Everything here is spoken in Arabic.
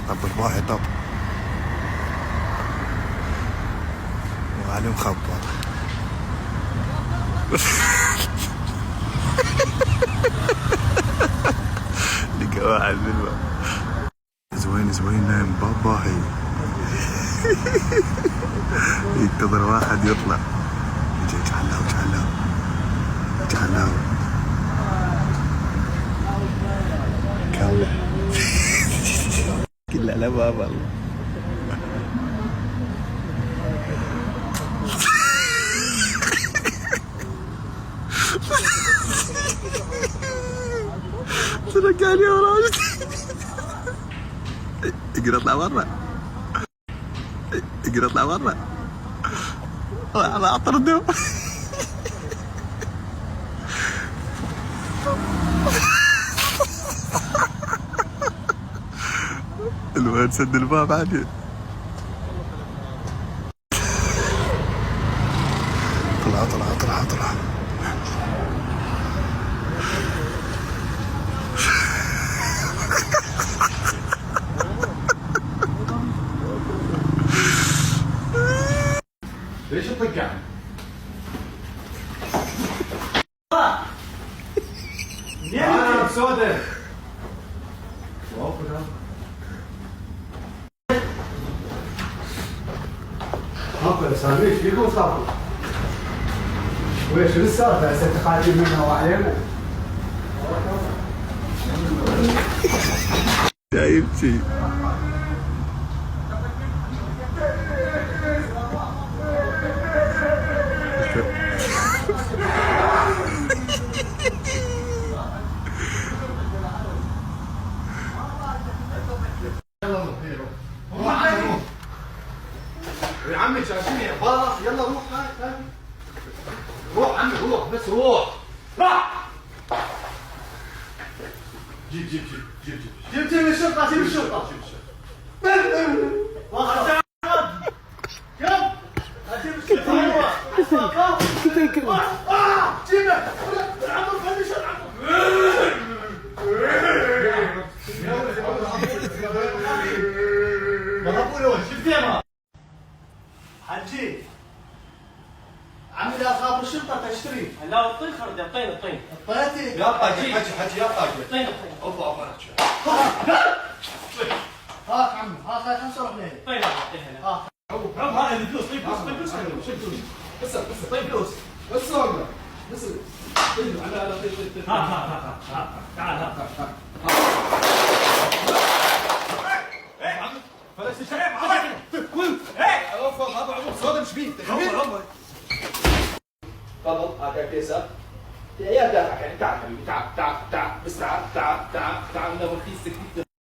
طب الباهي طب وعلي مخبر. لقى واحد بالباب. زوين نايم باباهي. ينتظر واحد يطلع. يجي جعله كله كله على بابا. تركاني ورا. اقدر اطلع برا. انا اطرده. الواد سد الباب عادي. طلع ليش تطقع؟ انا بسودة. هاكل ساندويتش فيكم صافي. ويش شو السالفة؟ هسه تخاطب منها وعليكم. جايب شي. يا عمي شاشيني خلاص يلا روح. روح عمي روح بس روح. جيب الشرطة. حجي عمي لا خابر الشرطة تشتري. لا الطين خرج الطين الطيتي يا طاجي حجي يا طاجي الطين اوبا هاك عمي هاك 5 روح ليه الطين هنا عم هاي الفلوس. طيب فلوس بس طيب فلوس بس والله بس طيب على تعال فلست الشريعة معاك اوفر هذا عمر سودا مش بيه تفضل هاك كيسة يا دافع يعني تعال حبيبي